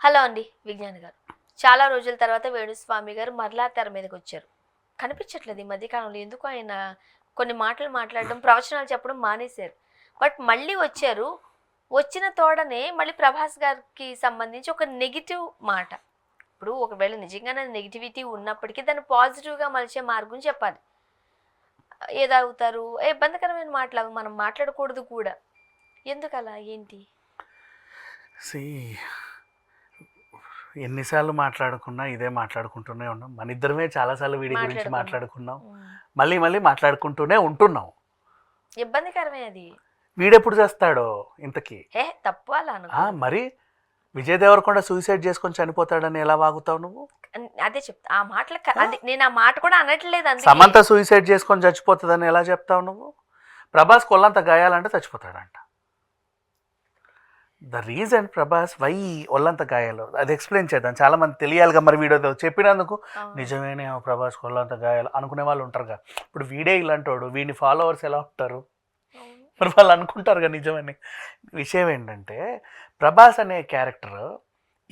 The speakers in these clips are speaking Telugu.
హలో అండి విజ్ఞాన్ గారు. చాలా రోజుల తర్వాత వేణుస్వామి గారు మరలా తెర మీదకి వచ్చారు. కనిపించట్లేదు ఈ మధ్యకాలంలో. ఎందుకు ఆయన కొన్ని మాటలు మాట్లాడడం, ప్రవచనాలు చెప్పడం మానేశారు. బట్ మళ్ళీ వచ్చారు. వచ్చిన తోడనే మళ్ళీ ప్రభాస్ గారికి సంబంధించి ఒక నెగిటివ్ మాట. ఇప్పుడు ఒకవేళ నిజంగానే నెగిటివిటీ ఉన్నప్పటికీ దాన్ని పాజిటివ్గా మలిచే మార్గం చెప్పాలి. ఏదవుతారు ఇబ్బందికరమైన మాటలు అవి మనం మాట్లాడకూడదు కూడా. ఎందుకు అలా ఏంటి? ఎన్నిసార్లు మాట్లాడుకున్నా ఇదే మాట్లాడుకుంటూనే ఉన్నాం. మన ఇద్దరమే చాలాసార్లు వీడి గురించి మాట్లాడుకున్నాం. మళ్ళీ మళ్ళీ మాట్లాడుకుంటూనే ఉంటున్నాం. ఇబ్బందికరమే అది. వీడెప్పుడు చేస్తాడో ఇంతకీ? తప్పు అలా మరి విజయ్ దేవరకొండ సూసైడ్ చేసుకొని చనిపోతాడని ఎలా వాగుతావు నువ్వు? అదే చెప్తా ఆ మాటలు. నేను ఆ మాట కూడా అనట్లేదు. సమంత సూసైడ్ చేసుకొని చచ్చిపోతుందని ఎలా చెప్తావు నువ్వు? ప్రభాస్ కొల్లంత గాయాలంటే చచ్చిపోతాడంట. ద రీజన్ ప్రభాస్ వై ఒళ్ళంత గాయాలు అది ఎక్స్ప్లెయిన్ చేద్దాం. చాలా మంది తెలియాలిగా. మరి వీడియో చెప్పినందుకు నిజమేనే ప్రభాస్ ఒళ్ళంత గాయాలు అనుకునే వాళ్ళు ఉంటారుగా. ఇప్పుడు వీడే ఇలాంటోడు, వీడిని ఫాలోవర్స్ ఎలా ఉంటారు? మరి వాళ్ళు అనుకుంటారుగా నిజమని. విషయం ఏంటంటే ప్రభాస్ అనే క్యారెక్టర్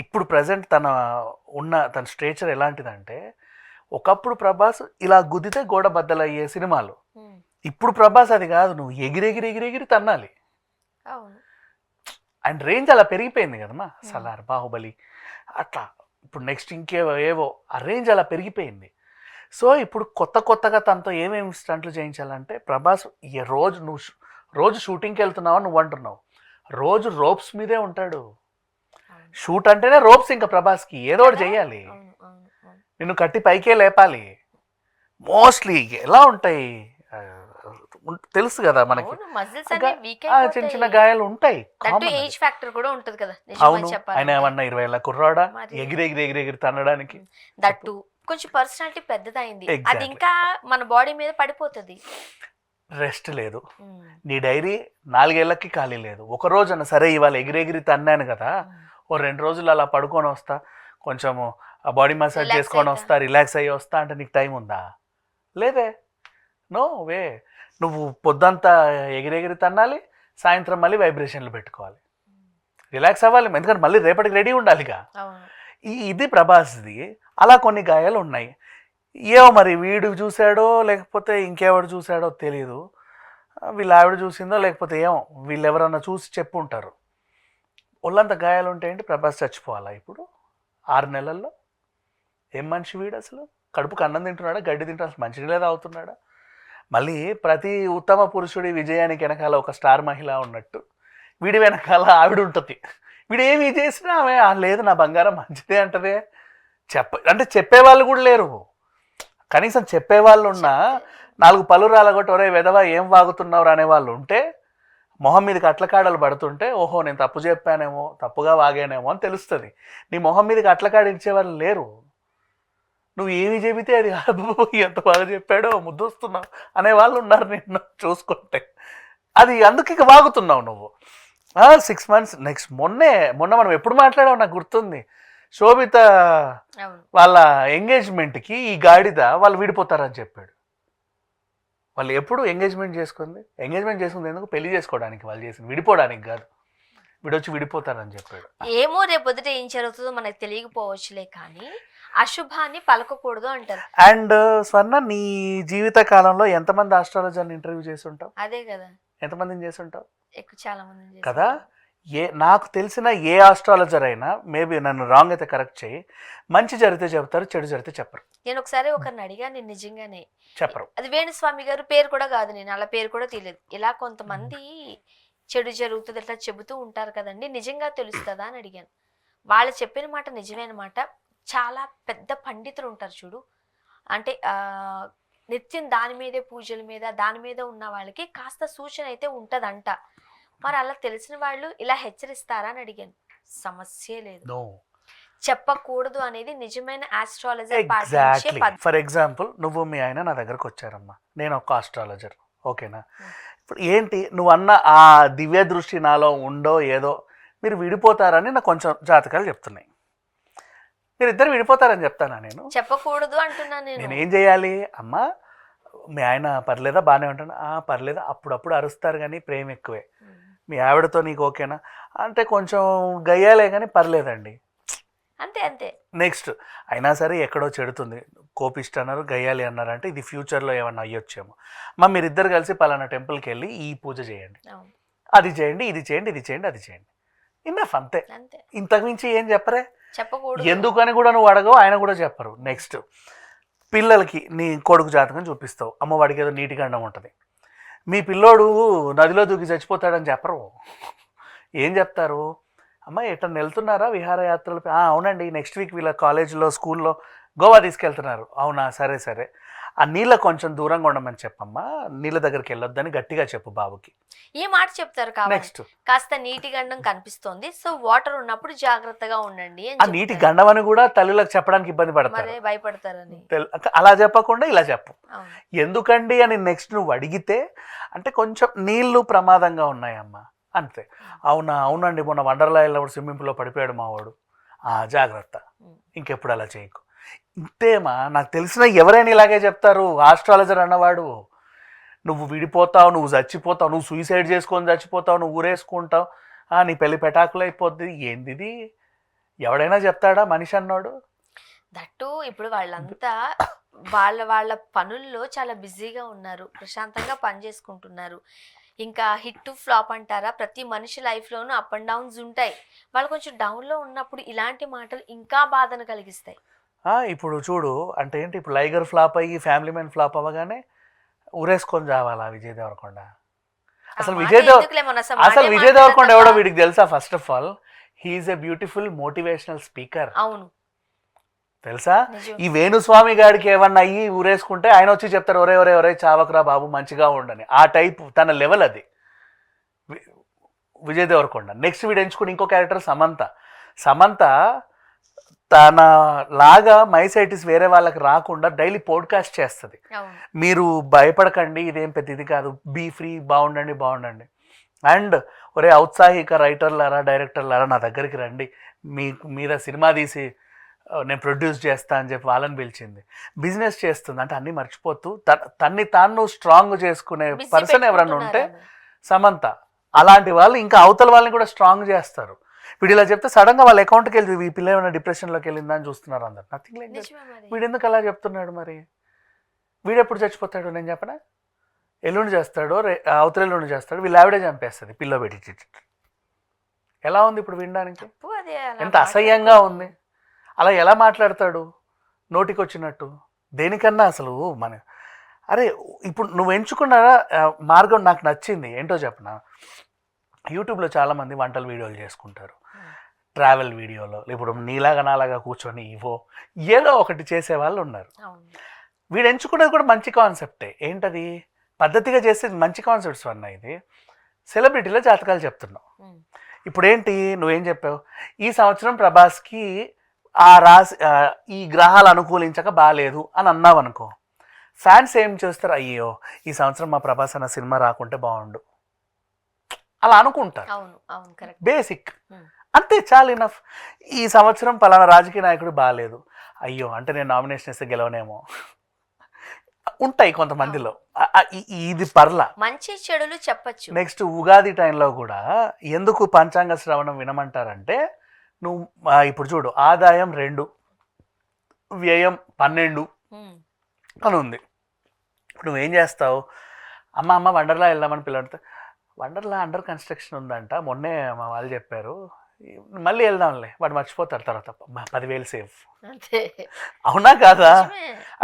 ఇప్పుడు ప్రజెంట్ తన స్ట్రేచర్ ఎలాంటిదంటే, ఒకప్పుడు ప్రభాస్ ఇలా గుద్దితే గోడ బద్దలయ్యే సినిమాలు. ఇప్పుడు ప్రభాస్ అది కాదు. నువ్వు ఎగిరెగిరి తన్నాలి. అండ్ రేంజ్ అలా పెరిగిపోయింది కదమ్మా. సలార్, బాహుబలి అట్లా. ఇప్పుడు నెక్స్ట్ ఏవో ఆ రేంజ్ అలా పెరిగిపోయింది. సో ఇప్పుడు కొత్తగా తనతో ఏమేమి స్టంట్లు చేయించాలంటే, ప్రభాస్ రోజు షూటింగ్కి వెళ్తున్నావు నువ్వు అంటున్నావు, రోజు రోప్స్ మీదే ఉంటాడు. షూట్ అంటేనే రోప్స్. ఇంకా ప్రభాస్కి ఏదో ఒకటి చెయ్యాలి. నిన్ను కట్టి పైకే లేపాలి. మోస్ట్లీ ఎలా ఉంటాయి తెలుసు కదా మనకి. చిన్న చిన్న గాయాలు ఉంటాయి. అవును. ఆయన ఏమన్నా 20 ఏళ్ళ కుర్రాడా ఎగిరెగిరి తన్నడానికి? దట్టు కొంచెం పర్సనాలిటీ పెద్దదైంది. అది ఇంకా మన బాడీ మీద పడిపోతుంది. రెస్ట్ లేదు. నీ డైరీ 4 ఏళ్ళకి ఖాళీ లేదు. ఒక రోజు అన్న సరే ఇవాళ ఎగిరెగిరి తన్నాను కదా, ఓ 2 రోజులు అలా పడుకొని వస్తా, కొంచెము బాడీ మసాజ్ చేసుకొని వస్తా, రిలాక్స్ అయ్యి వస్తా అంటే నీకు టైం ఉందా? లేదే. No way. నువ్వు పొద్దంతా ఎగిరెగిరి తన్నాలి, సాయంత్రం మళ్ళీ వైబ్రేషన్లు పెట్టుకోవాలి, రిలాక్స్ అవ్వాలి. ఎందుకంటే మళ్ళీ రేపటికి రెడీ ఉండాలిగా. ఇది ప్రభాస్ది. అలా కొన్ని గాయాలు ఉన్నాయి. ఏమో మరి వీడు చూశాడో లేకపోతే ఇంకెవడు చూశాడో తెలియదు. వీళ్ళ ఆవిడ చూసిందో లేకపోతే ఏమో వీళ్ళెవరన్నా చూసి చెప్పుంటారు. ఒళ్ళంత గాయాలు ఉంటే ఏంటి ప్రభాస్ చచ్చిపోవాలా ఇప్పుడు 6 నెలల్లో? ఏం మనిషి వీడు అసలు? కడుపుకు అన్నం తింటున్నాడా, గడ్డి తింటున్నా, అసలు మంచినీళ్ళే తాగుతున్నాడా? మళ్ళీ ప్రతి ఉత్తమ పురుషుడి విజయానికి వెనకాల ఒక స్టార్ మహిళ ఉన్నట్టు వీడి వెనకాల ఆవిడ ఉంటుంది. వీడు ఏమి చేసినా ఆమె లేదు నా బంగారం మంచిదే అంటదే. అంటే చెప్పేవాళ్ళు కూడా లేరు. కనీసం చెప్పేవాళ్ళు ఉన్నా 4 పళ్ళు రాలగొట్టి ఒరే వెధవా ఏం వాగుతున్నావు అనేవాళ్ళు ఉంటే, మొహం మీదకి అట్లకాడలు పడుతుంటే ఓహో నేను తప్పు చెప్పానేమో, తప్పుగా వాగానేమో అని తెలుస్తుంది. నీ మొహం మీదకి అట్లకాడ ఇచ్చేవాళ్ళు లేరు. నువ్వు ఏమి చెబితే అది ఎంత బాగా చెప్పాడో ముద్దొస్తున్నావు అనేవాళ్ళు ఉన్నారు నిన్ను చూసుకుంటే. అది అందుకు ఇక వాగుతున్నావు నువ్వు. 6 months నెక్స్ట్ మొన్న మనం ఎప్పుడు మాట్లాడావు నాకు గుర్తుంది. శోభిత వాళ్ళ ఎంగేజ్మెంట్కి ఈ గాడిద వాళ్ళు విడిపోతారని చెప్పాడు. వాళ్ళు ఎప్పుడు ఎంగేజ్మెంట్ చేసుకుంది ఎందుకు? పెళ్లి చేసుకోవడానికి వాళ్ళు చేసింది, విడిపోవడానికి కాదు. వీడొచ్చి విడిపోతారని చెప్పాడు. ఏమో రేపొద్దుట ఏం జరుగుతుందో మనకు తెలియకపోవచ్చులే, కానీ అశుభాన్ని పలకకూడదు అంటారు. అండ్ స్వర్ణ, నీ జీవిత కాలంలో ఎంతమంది ఆస్ట్రాలజర్ని ఇంటర్వ్యూ చేసి ఉంటావు? అదే కదా, ఎంతమందిని చేసి ఉంటావు? చాలా మంది కదా. నాకు తెలిసిన ఏ ఆస్ట్రాలజర్ అయినా, మేబీ నన్ను రాంగ్ అయితే కరెక్ట్ చేయి, మంచి జరిగితే చెప్తారు, చెడు జరిగితే చెప్పరు. నేను ఒకసారి ఒకరిని అడిగా, నేను నిజంగానే చెప్పరు. అది వేణుస్వామి గారు పేరు కూడా కాదు, నేను అలా పేరు కూడా తెలియదు. ఇలా కొంతమంది చెడు జరుగుతుంది ఇట్లా చెబుతూ ఉంటారు కదండి, నిజంగా తెలుస్తుందా అని అడిగాను. వాళ్ళు చెప్పిన మాట నిజమే అనమాట. చాలా పెద్ద పండితులు ఉంటారు చూడు, అంటే నిత్యం దాని మీదే పూజల మీద దాని మీద ఉన్న వాళ్ళకి కాస్త సూచన అయితే ఉంటదంట. మరి అలా తెలిసిన వాళ్ళు ఇలా హెచ్చరిస్తారా అని అడిగాను. సమస్య లేదు. చెప్పకూడదు అనేది నిజమైన ఆస్ట్రాలజర్. ఫర్ ఎగ్జాంపుల్ నువ్వు మీ ఆయన నా దగ్గరకు వచ్చారమ్మా, నేను ఒక ఆస్ట్రాలజర్, ఓకేనా? ఇప్పుడు ఏంటి నువ్వు అన్న ఆ దివ్య దృష్టి నాలో ఉండో ఏదో, మీరు విడిపోతారని నాకు కొంచెం జాతకాలు చెప్తున్నాయి. మీరు ఇద్దరు విడిపోతారని చెప్తానా? నేను చెప్పకూడదు అంటున్నా. నేను ఏం చేయాలి? అమ్మా మీ ఆయన పర్లేదా, బాగానే ఉంటాను. పర్లేదు, అప్పుడప్పుడు అరుస్తారు కానీ ప్రేమ ఎక్కువే. మీ ఆవిడతో నీకు ఓకేనా అంటే కొంచెం గయ్యాలే కానీ పర్లేదండి. అంతే అంతే. నెక్స్ట్ అయినా సరే ఎక్కడో చెడుతుంది, కోపిష్టి అన్నారు, గయ్యాలి అన్నారు అంటే ఇది ఫ్యూచర్లో ఏమన్నా అయ్యొచ్చేమో. మీరిద్దరు కలిసి పలానా టెంపుల్కి వెళ్ళి ఈ పూజ చేయండి, అవును అది చేయండి, ఇది చేయండి, ఇది చేయండి, అది చేయండి, ఇన్నఫ్ అంతే. అంతే. ఇంతకుమించి ఏం చెప్పరే. చెప్పకూడదు. ఎందుకని కూడా నువ్వు అడగవు, ఆయన కూడా చెప్పరు. నెక్స్ట్ పిల్లలకి నీ కొడుకు జాతకం చూపిస్తావు, అమ్మవాడికి ఏదో నీటి గండం ఉంటుంది, మీ పిల్లోడు నదిలో దూకి చచ్చిపోతాడని చెప్పరు. ఏం చెప్తారు, అమ్మ ఎటన్నా వెళ్తున్నారా విహారయాత్రలు, అవునండి నెక్స్ట్ వీక్ వీళ్ళ కాలేజీలో స్కూల్లో గోవా తీసుకెళ్తున్నారు, అవునా సరే సరే, ఆ నీళ్ళ కొంచెం దూరంగా ఉండమని చెప్పమ్మా, నీళ్ళ దగ్గరికి వెళ్ళొద్దని గట్టిగా చెప్పు బాబుకి. ఈ మాట చెప్తారు కాబట్టి నెక్స్ట్ కాస్త నీటి గండం కనిపిస్తోంది, సో వాటర్ ఉన్నప్పుడు జాగ్రత్తగా ఉండండి ఆ అని నీటి గండం అని కూడా తల్లులకు చెప్పడానికి ఇబ్బంది పడతారు. మరే భయపడతారని. అలా చెప్పకుండా ఇలా చెప్పు. అవును ఎందుకండి అని నెక్స్ట్ నువ్వు అడిగితే, అంటే కొంచెం నీళ్లు ప్రమాదంగా ఉన్నాయమ్మా అంతే. అవునా అవునండి మొన్న వండర్లా వెళ్ళినప్పుడు స్విమ్మింగ్ పూల్లో పడిపోయాడు మా వాడు, జాగ్రత్త, ఇంకెప్పుడు అలా చేయకు. ఇంతేమా, నాకు తెలిసిన ఎవరైనా ఇలాగే చెప్తారు. ఆస్ట్రాలజర్ అన్నవాడు నువ్వు విడిపోతావు, నువ్వు చచ్చిపోతావు, నువ్వు సూసైడ్ చేసుకొని చచ్చిపోతావు, నువ్వు ఊరేసుకుంటావు, నీ పెళ్లి పెటాకులు అయిపోద్ది, ఏంది ఇది? ఎవడైనా చెప్తాడా మనిషి అన్నాడు? దట్టు ఇప్పుడు వాళ్ళంతా వాళ్ళ వాళ్ళ పనుల్లో చాలా బిజీగా ఉన్నారు, ప్రశాంతంగా పని చేసుకుంటున్నారు. ఇంకా హిట్ టు ఫ్లాప్ అంటారా, ప్రతి మనిషి లైఫ్లోనూ అప్ అండ్ డౌన్స్ ఉంటాయి. వాళ్ళు కొంచెం డౌన్లో ఉన్నప్పుడు ఇలాంటి మాటలు ఇంకా బాధను కలిగిస్తాయి. ఇప్పుడు చూడు అంటే ఏంటి, ఇప్పుడు లైగర్ ఫ్లాప్ అయ్యి ఫ్యామిలీ మ్యాన్ ఫ్లాప్ అవ్వగానే ఊరేసుకొని రావాలా విజయ్ దేవరకొండ? అసలు విజయ్ దేవరకొండ ఎవడో వీడికి తెలుసా? First of all he's a beautiful motivational speaker. అవును తెలుసా? ఈ వేణుస్వామి గారికి ఏమన్నా అయ్యి ఊరేసుకుంటే ఆయన వచ్చి చెప్తారు, ఒరే ఒరే ఒరే చావకరా బాబు మంచిగా ఉండని. ఆ టైప్ తన లెవెల్ అది విజయ్ దేవరకొండ. నెక్స్ట్ వీడు ఎంచుకుని ఇంకో క్యారెక్టర్ సమంత. సమంత తన లాగా మైసైటిస్ వేరే వాళ్ళకి రాకుండా డైలీ పోడ్కాస్ట్ చేస్తుంది. మీరు భయపడకండి, ఇదేం పెద్ద ఇది కాదు, బీ ఫ్రీ, బాగుండండి బాగుండండి. అండ్ ఒరే ఔత్సాహిక రైటర్లారా డైరెక్టర్లారా నా దగ్గరికి రండి, మీ మీద సినిమా తీసి నేను ప్రొడ్యూస్ చేస్తా అని చెప్పి వాళ్ళని పిలిచింది. బిజినెస్ చేస్తుంది అంటే అన్నీ మర్చిపోతూ తన్ని తాను స్ట్రాంగ్ చేసుకునే పర్సన్ ఎవరన్నా ఉంటే సమంత. అలాంటి వాళ్ళు ఇంకా అవతల వాళ్ళని కూడా స్ట్రాంగ్ చేస్తారు. వీడు ఇలా చెప్తే సడన్గా వాళ్ళ అకౌంట్కి వెళ్ళి ఈ పిల్ల ఏమైనా డిప్రెషన్లోకి వెళ్ళిందా అని చూస్తున్నారు అందరు. Nothing like that. వీడు ఎందుకు అలా చెప్తున్నాడు మరి? వీడు ఎప్పుడు చచ్చిపోతాడు నేను చెప్పనా? ఎల్లుండి చేస్తాడు, అవతల ఎల్లుండి చేస్తాడు, వీళ్ళు ఆవిడే చంపేస్తుంది పిల్ల పెట్టి. ఎలా ఉంది ఇప్పుడు వినడానికి? ఎంత అసహ్యంగా ఉంది. అలా ఎలా మాట్లాడతాడు నోటికి వచ్చినట్టు? దేనికన్నా అసలు అరే ఇప్పుడు నువ్వు ఎంచుకున్న మార్గం నాకు నచ్చింది. ఏంటో చెప్పనా, యూట్యూబ్లో చాలామంది వంటల వీడియోలు చేసుకుంటారు, ట్రావెల్ వీడియోలో. ఇప్పుడు నీలాగా నాలాగా కూర్చొని ఏదో ఒకటి చేసేవాళ్ళు ఉన్నారు. వీడు ఎంచుకున్నది కూడా మంచి కాన్సెప్టే. ఏంటది? పద్ధతిగా చేస్తే మంచి కాన్సెప్ట్స్ అన్న. ఇది సెలబ్రిటీల జాతకాలు చెప్తున్నావు. ఇప్పుడు ఏంటి నువ్వేం చెప్పావు, ఈ సంవత్సరం ప్రభాస్కి ఈ గ్రహాలు అనుకూలించక బాగాలేదు అని అన్నావు అనుకో, ఫ్యాన్స్ ఏం చేస్తారు, అయ్యో ఈ సంవత్సరం మా ప్రభాస్ అన్న సినిమా రాకుంటే బాగుండు అలా అనుకుంటారు. బేసిక్ అంతే, చాలా ఇనఫ్. ఈ సంవత్సరం పలానా రాజకీయ నాయకుడు బాగాలేదు, అయ్యో అంటే నేను నామినేషన్ ఇస్తే గెలవనేమో ఉంటాయి కొంతమందిలో. ఇది పర్ల మంచి చెడులు చెప్పచ్చు. నెక్స్ట్ ఉగాది టైంలో కూడా ఎందుకు పంచాంగ శ్రవణం వినమంటారంటే, నువ్వు ఇప్పుడు చూడు, ఆదాయం 2, వ్యయం 12 అని ఉంది. ఇప్పుడు నువ్వేం చేస్తావు, అమ్మ వండర్లా వెళ్దామని పిల్లడితే, వండర్లా అండర్ కన్స్ట్రక్షన్ ఉందంట, మొన్నే మా వాళ్ళు చెప్పారు, మళ్ళీ వెళ్దాంలే, వాడు మర్చిపోతారు తర్వాత 10,000 సేవ్. అవునా కాదా?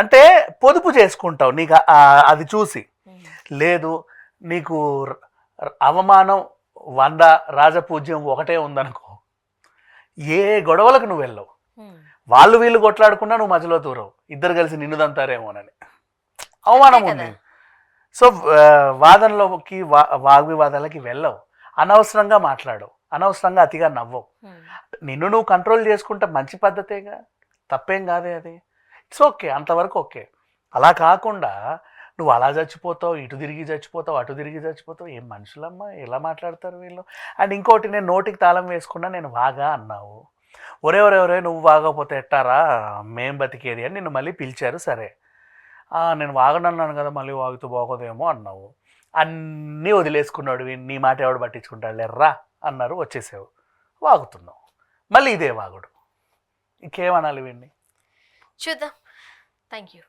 అంటే పొదుపు చేసుకుంటావు నీకు అది చూసి. లేదు నీకు అవమానం 100, రాజపూజ్యం 1 ఉందనుకో, ఏ గొడవలకు నువ్వు వెళ్ళవు, వాళ్ళు వీళ్ళు కొట్లాడుకున్నా నువ్వు మధ్యలో దూరవు, ఇద్దరు కలిసి నిన్నుదంతారేమోనని అవమానం ఉంది. సో వాదనలోకి వాగ్వివాదాలకి వెళ్ళవు, అనవసరంగా మాట్లాడవు, అనవసరంగా అతిగా నవ్వవు. నిన్ను నువ్వు కంట్రోల్ చేసుకుంటే మంచి పద్ధతేగా, తప్పేం కాదే అది. ఇట్స్ ఓకే, అంతవరకు ఓకే. అలా కాకుండా నువ్వు అలా చచ్చిపోతావు, ఇటు తిరిగి చచ్చిపోతావు, అటు తిరిగి చచ్చిపోతావు, ఏం మనుషులమ్మా, ఎలా మాట్లాడతారు వీళ్ళు? అండ్ ఇంకోటి, నేను నోటికి తాళం వేసుకున్నా నేను వాగా అన్నావు, ఒరే నువ్వు వాగకపోతే ఎట్టారా మేం బతికేది అని నిన్ను మళ్ళీ పిలిచారు. సరే నేను వాగనన్నాను కదా, మళ్ళీ వాగుతూ బాగోదేమో అన్నావు, అన్నీ వదిలేసుకున్నాడు, నీ మాట ఎవడు పట్టించుకుంటాడు లేర్రా అన్నారు, వచ్చేసావు, వాగుతున్నావు, మళ్ళీ ఇదే వాగుడు. ఇంకేమనాలి వీడిని? చూద్దాం. Thank you.